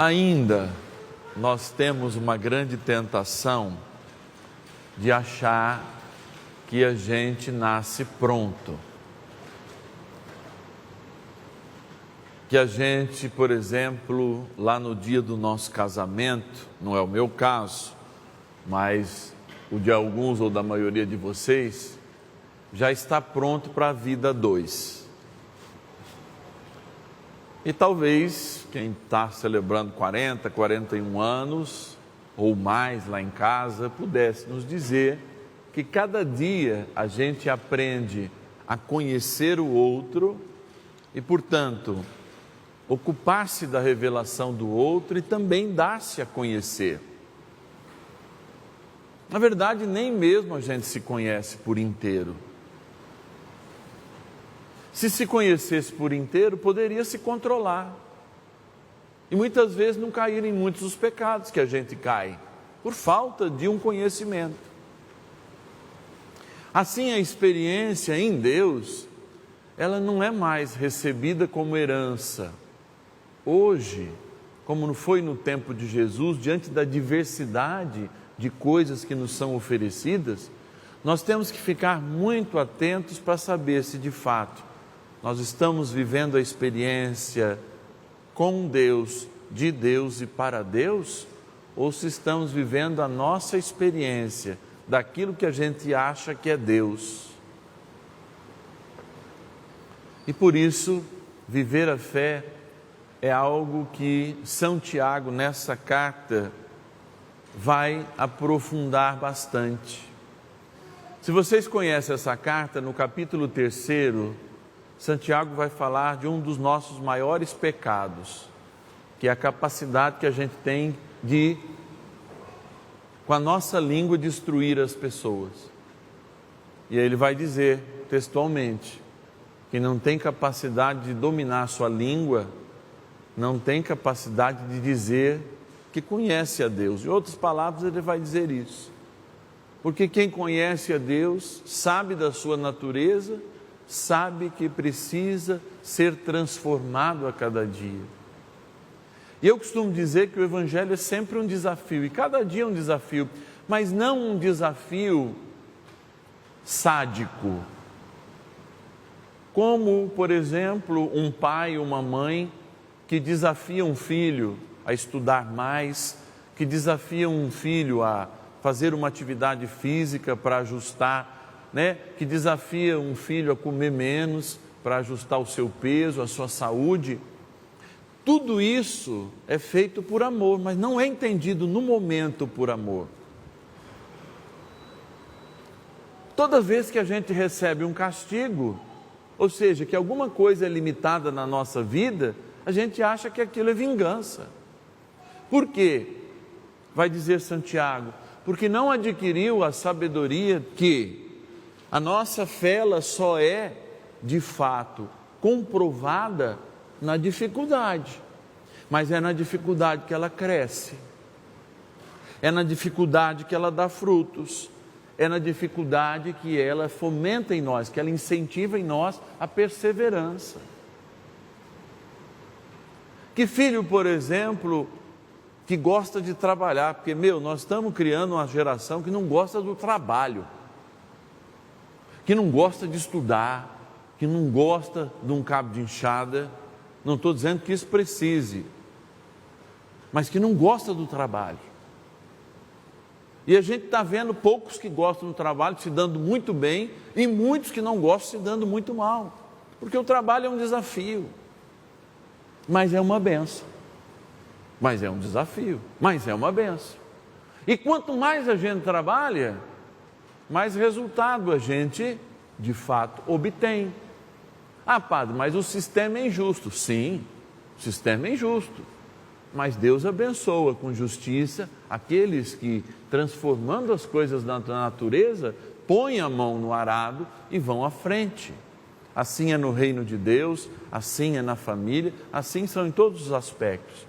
Ainda nós temos uma grande tentação de achar que a gente nasce pronto. Que a gente, por exemplo, lá no dia do nosso casamento, não é o meu caso, mas o de alguns ou da maioria de vocês, já está pronto para a vida 2. E talvez quem está celebrando 40, 41 anos ou mais lá em casa pudesse nos dizer que cada dia a gente aprende a conhecer o outro e, portanto, ocupar-se da revelação do outro e também dar-se a conhecer. Na verdade, nem mesmo a gente se conhece por inteiro. Se conhecesse por inteiro, poderia se controlar. E muitas vezes não cair em muitos dos pecados que a gente cai, por falta de um conhecimento. Assim, a experiência em Deus, ela não é mais recebida como herança. Hoje, como não foi no tempo de Jesus, diante da diversidade de coisas que nos são oferecidas, nós temos que ficar muito atentos para saber se de fato nós estamos vivendo a experiência com Deus, de Deus e para Deus, ou se estamos vivendo a nossa experiência daquilo que a gente acha que é Deus. E por isso, viver a fé é algo que São Tiago, nessa carta, vai aprofundar bastante. Se vocês conhecem essa carta, no capítulo 3, Santiago vai falar de um dos nossos maiores pecados, que é a capacidade que a gente tem de, com a nossa língua, destruir as pessoas. E aí ele vai dizer, textualmente, que não tem capacidade de dominar a sua língua, não tem capacidade de dizer que conhece a Deus. Em outras palavras, ele vai dizer isso. Porque quem conhece a Deus, sabe da sua natureza, sabe que precisa ser transformado a cada dia. E eu costumo dizer que o Evangelho é sempre um desafio, e cada dia é um desafio, mas não um desafio sádico. Como, por exemplo, um pai ou uma mãe que desafia um filho a estudar mais, que desafia um filho a fazer uma atividade física para ajustar, que desafia um filho a comer menos para ajustar o seu peso, a sua saúde. Tudo isso é feito por amor, mas não é entendido no momento por amor. Toda vez que a gente recebe um castigo, ou seja, que alguma coisa é limitada na nossa vida, a gente acha que aquilo é vingança. Por quê? Vai dizer Santiago, porque não adquiriu a sabedoria que a nossa fé ela só é, de fato, comprovada na dificuldade. Mas é na dificuldade que ela cresce. É na dificuldade que ela dá frutos. É na dificuldade que ela fomenta em nós, que ela incentiva em nós a perseverança. Que filho, por exemplo, que gosta de trabalhar, porque, nós estamos criando uma geração que não gosta do trabalho, que não gosta de estudar, que não gosta de um cabo de enxada. Não estou dizendo que isso precise, mas que não gosta do trabalho. E a gente está vendo poucos que gostam do trabalho se dando muito bem e muitos que não gostam se dando muito mal, porque o trabalho é um desafio, mas é uma benção. Mas é um desafio, mas é uma benção. E quanto mais a gente trabalha, mais resultado a gente, de fato, obtém. Ah, padre, mas o sistema é injusto. Sim, o sistema é injusto. Mas Deus abençoa com justiça aqueles que, transformando as coisas da natureza, põem a mão no arado e vão à frente. Assim é no reino de Deus, assim é na família, assim são em todos os aspectos.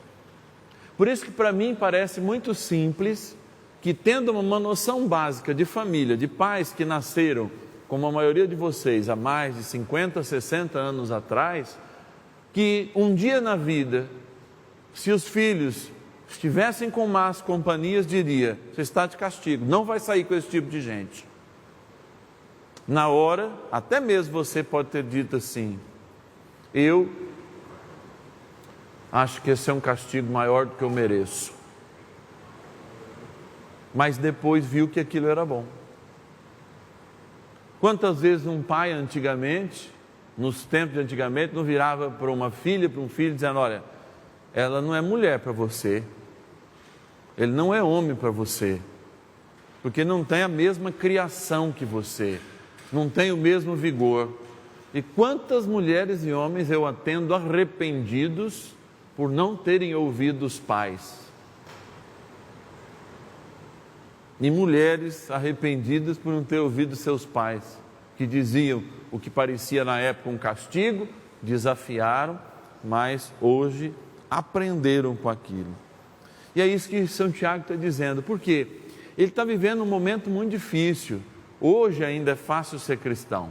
Por isso que para mim parece muito simples que, tendo uma noção básica de família, de pais que nasceram, como a maioria de vocês, há mais de 50, 60 anos atrás, que um dia na vida se os filhos estivessem com más companhias, diria: você está de castigo, não vai sair com esse tipo de gente. Na hora, até mesmo você pode ter dito assim: eu acho que esse é um castigo maior do que eu mereço. Mas depois viu que aquilo era bom. Quantas vezes um pai antigamente, nos tempos de antigamente, não virava para uma filha, para um filho, dizendo: olha, ela não é mulher para você, ele não é homem para você, porque não tem a mesma criação que você, não tem o mesmo vigor. E quantas mulheres e homens eu atendo arrependidos por não terem ouvido os pais, e mulheres arrependidas por não ter ouvido seus pais, que diziam o que parecia na época um castigo, desafiaram, mas hoje aprenderam com aquilo. E é isso que São Tiago está dizendo. Por quê? Ele está vivendo um momento muito difícil. Hoje ainda é fácil ser cristão.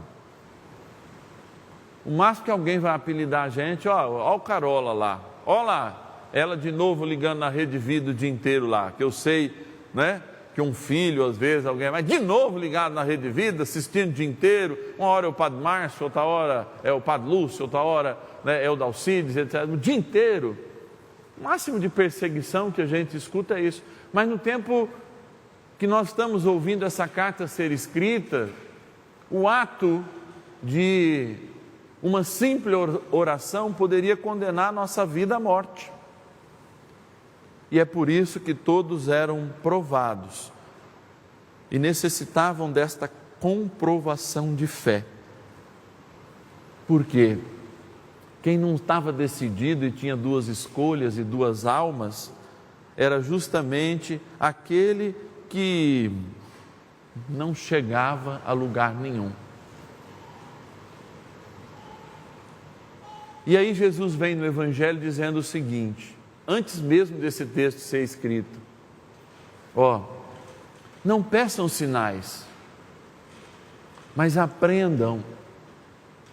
O máximo que alguém vai apelidar a gente: ó o Carola lá, ó lá, ela de novo ligando na Rede Vida o dia inteiro lá, que eu sei, né, que um filho, às vezes, alguém vai de novo ligado na Rede Vida, assistindo o dia inteiro. Uma hora é o Padre Márcio, outra hora é o Padre Lúcio, outra hora, né, é o Dalcides, etc. O dia inteiro. O máximo de perseguição que a gente escuta é isso. Mas no tempo que nós estamos ouvindo essa carta ser escrita, o ato de uma simples oração poderia condenar a nossa vida à morte. E é por isso que todos eram provados e necessitavam desta comprovação de fé. Por quê? Quem não estava decidido e tinha duas escolhas e duas almas, era justamente aquele que não chegava a lugar nenhum. E aí Jesus vem no Evangelho dizendo o seguinte, antes mesmo desse texto ser escrito: não peçam sinais, mas aprendam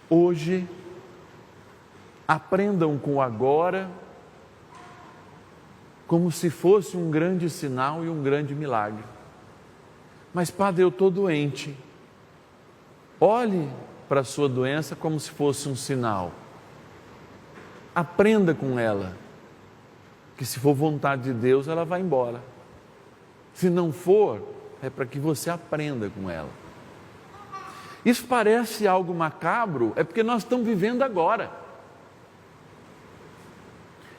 hoje, aprendam com o agora, como se fosse um grande sinal e um grande milagre. Mas padre, eu estou doente. Olhe para a sua doença como se fosse um sinal. Aprenda com ela, que se for vontade de Deus, ela vai embora. Se não for, é para que você aprenda com ela. Isso parece algo macabro, é porque nós estamos vivendo agora.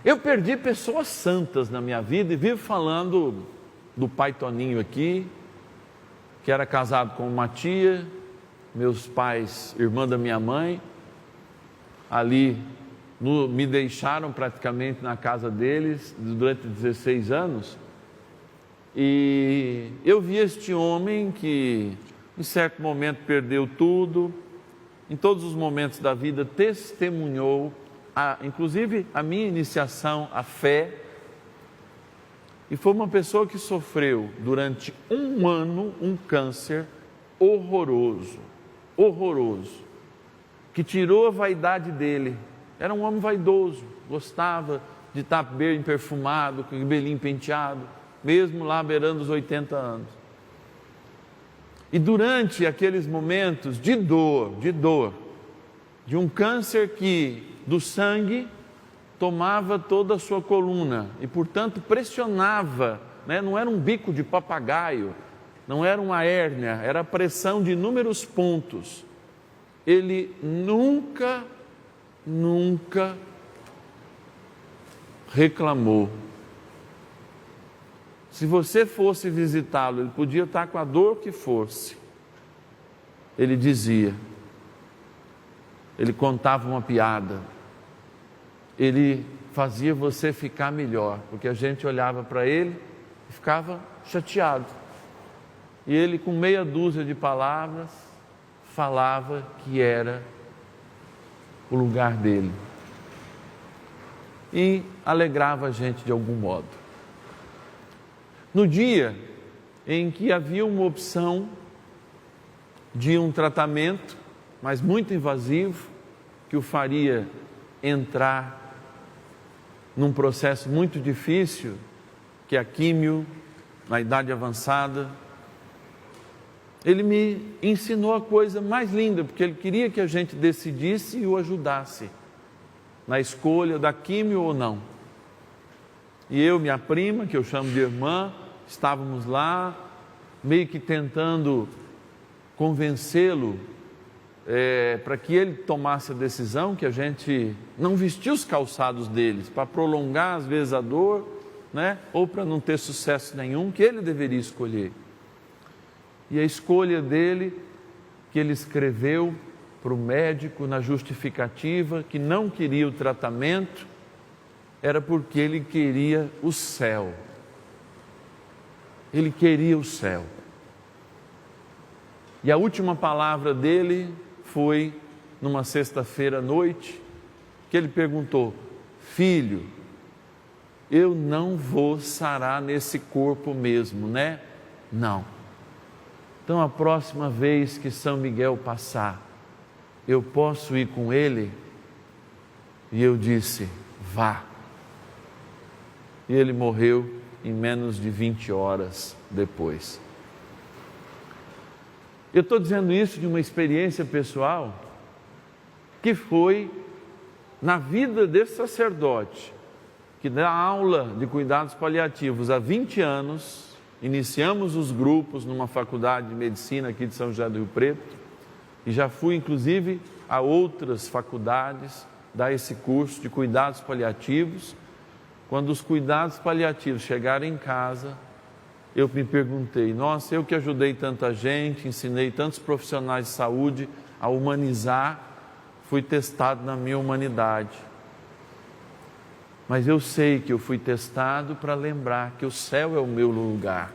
Eu perdi pessoas santas na minha vida e vivo falando do pai Toninho aqui, que era casado com uma tia, meus pais, irmã da minha mãe, ali me deixaram praticamente na casa deles durante 16 anos, e eu vi este homem que em certo momento perdeu tudo, em todos os momentos da vida testemunhou, inclusive a minha iniciação à fé, e foi uma pessoa que sofreu durante um ano um câncer horroroso, que tirou a vaidade dele. Era um homem vaidoso, gostava de estar bem perfumado, com o cabelinho penteado, mesmo lá beirando os 80 anos. E durante aqueles momentos de dor, de um câncer do sangue tomava toda a sua coluna e, portanto, pressionava, né? Não era um bico de papagaio, não era uma hérnia, era a pressão de inúmeros pontos. Ele nunca reclamou. Se você fosse visitá-lo, ele podia estar com a dor que fosse. Ele dizia, ele contava uma piada, ele fazia você ficar melhor, porque a gente olhava para ele e ficava chateado. E ele, com meia dúzia de palavras, falava que era o lugar dele e alegrava a gente de algum modo. No dia em que havia uma opção de um tratamento, mas muito invasivo, que o faria entrar num processo muito difícil, que é a químio, na idade avançada. Ele me ensinou a coisa mais linda, porque ele queria que a gente decidisse e o ajudasse na escolha da químio ou não. E eu, minha prima, que eu chamo de irmã, estávamos lá, meio que tentando convencê-lo para que ele tomasse a decisão, que a gente não vestia os calçados deles, para prolongar às vezes a dor, né? Ou para não ter sucesso nenhum, que ele deveria escolher. E a escolha dele, que ele escreveu para o médico na justificativa, que não queria o tratamento, era porque ele queria o céu. Ele queria o céu. E a última palavra dele foi numa sexta-feira à noite, que ele perguntou: filho, eu não vou sarar nesse corpo mesmo, né? Não. Então a próxima vez que São Miguel passar, eu posso ir com ele? E eu disse: vá. E ele morreu em menos de 20 horas depois. Eu estou dizendo isso de uma experiência pessoal que foi na vida desse sacerdote que dá aula de cuidados paliativos há 20 anos. Iniciamos os grupos numa faculdade de medicina aqui de São José do Rio Preto e já fui inclusive a outras faculdades dar esse curso de cuidados paliativos. Quando os cuidados paliativos chegaram em casa, eu me perguntei: nossa, eu que ajudei tanta gente, ensinei tantos profissionais de saúde a humanizar, fui testado na minha humanidade. Mas eu sei que eu fui testado para lembrar que o céu é o meu lugar.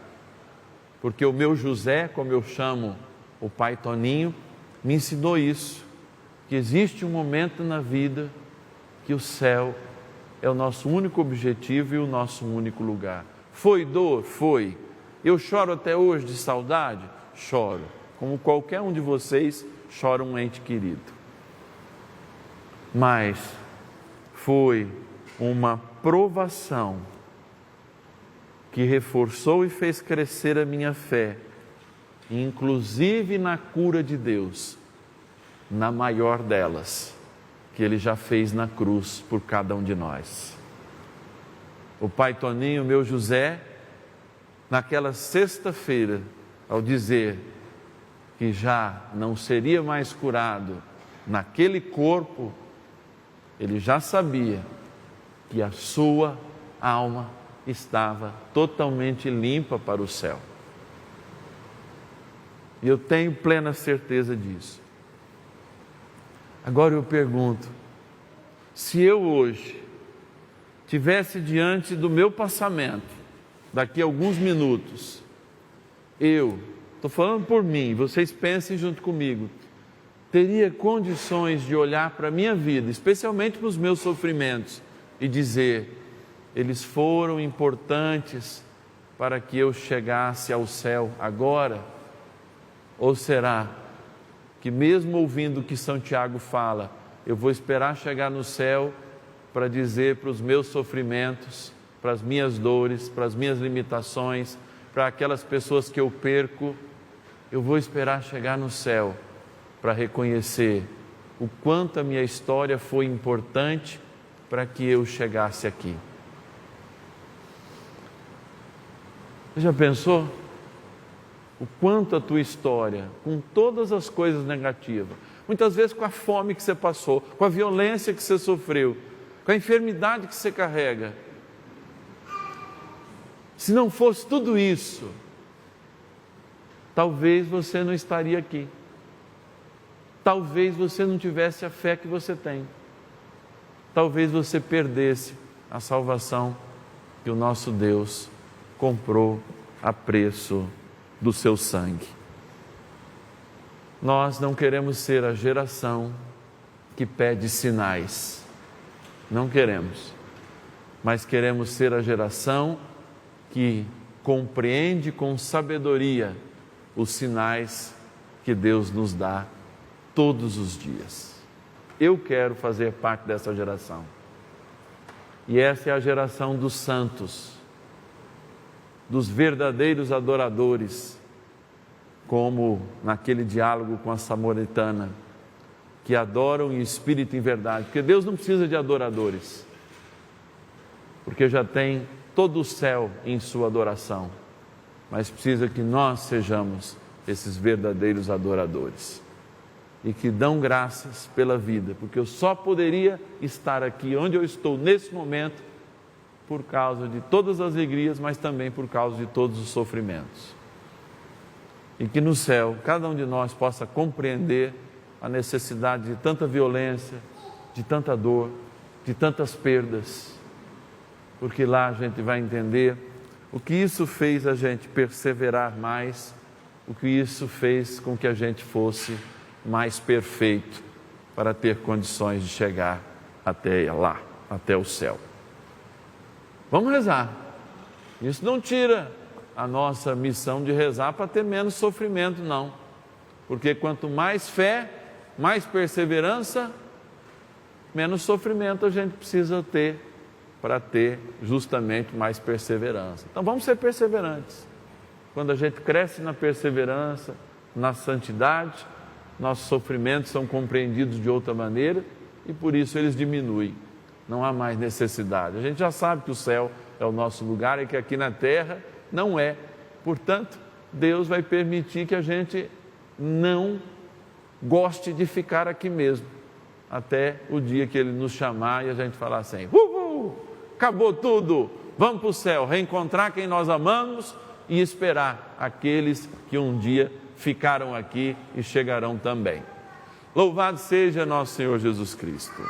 Porque o meu José, como eu chamo o pai Toninho, me ensinou isso, que existe um momento na vida que o céu é o nosso único objetivo e o nosso único lugar. Foi dor? Foi. Eu choro até hoje de saudade? Choro. Como qualquer um de vocês chora um ente querido. Mas foi uma provação que reforçou e fez crescer a minha fé, inclusive na cura de Deus, na maior delas, que Ele já fez na cruz por cada um de nós. O pai Toninho, meu José, naquela sexta-feira, ao dizer que já não seria mais curado naquele corpo, ele já sabia que a sua alma estava totalmente limpa para o céu. E eu tenho plena certeza disso. Agora eu pergunto, se eu hoje tivesse diante do meu passamento, daqui a alguns minutos, eu, estou falando por mim, vocês pensem junto comigo, teria condições de olhar para a minha vida, especialmente para os meus sofrimentos, e dizer: eles foram importantes para que eu chegasse ao céu agora? Ou será que mesmo ouvindo o que São Tiago fala, eu vou esperar chegar no céu para dizer para os meus sofrimentos, para as minhas dores, para as minhas limitações, para aquelas pessoas que eu perco, eu vou esperar chegar no céu para reconhecer o quanto a minha história foi importante para que eu chegasse aqui. Você já pensou? O quanto a tua história, com todas as coisas negativas, muitas vezes com a fome que você passou, com a violência que você sofreu, com a enfermidade que você carrega, se não fosse tudo isso, talvez você não estaria aqui. Talvez você não tivesse a fé que você tem. Talvez você perdesse a salvação que o nosso Deus comprou a preço do seu sangue. Nós não queremos ser a geração que pede sinais. Não queremos. Mas queremos ser a geração que compreende com sabedoria os sinais que Deus nos dá todos os dias. Eu quero fazer parte dessa geração. E essa é a geração dos santos, dos verdadeiros adoradores, como naquele diálogo com a samaritana, que adoram em espírito e em verdade, porque Deus não precisa de adoradores, porque já tem todo o céu em sua adoração, mas precisa que nós sejamos esses verdadeiros adoradores, e que dão graças pela vida, porque eu só poderia estar aqui onde eu estou nesse momento, por causa de todas as alegrias, mas também por causa de todos os sofrimentos. E que no céu, cada um de nós possa compreender a necessidade de tanta violência, de tanta dor, de tantas perdas, porque lá a gente vai entender o que isso fez a gente perseverar mais, o que isso fez com que a gente fosse mais perfeito para ter condições de chegar até lá, até o céu. Vamos rezar. Isso não tira a nossa missão de rezar para ter menos sofrimento, não. Porque quanto mais fé, mais perseverança, menos sofrimento a gente precisa ter para ter justamente mais perseverança. Então vamos ser perseverantes. Quando a gente cresce na perseverança, na santidade, nossos sofrimentos são compreendidos de outra maneira e por isso eles diminuem. Não há mais necessidade. A gente já sabe que o céu é o nosso lugar e que aqui na terra não é. Portanto, Deus vai permitir que a gente não goste de ficar aqui mesmo, até o dia que Ele nos chamar e a gente falar assim: acabou tudo, vamos para o céu, reencontrar quem nós amamos e esperar aqueles que um dia ficaram aqui e chegarão também. Louvado seja nosso Senhor Jesus Cristo.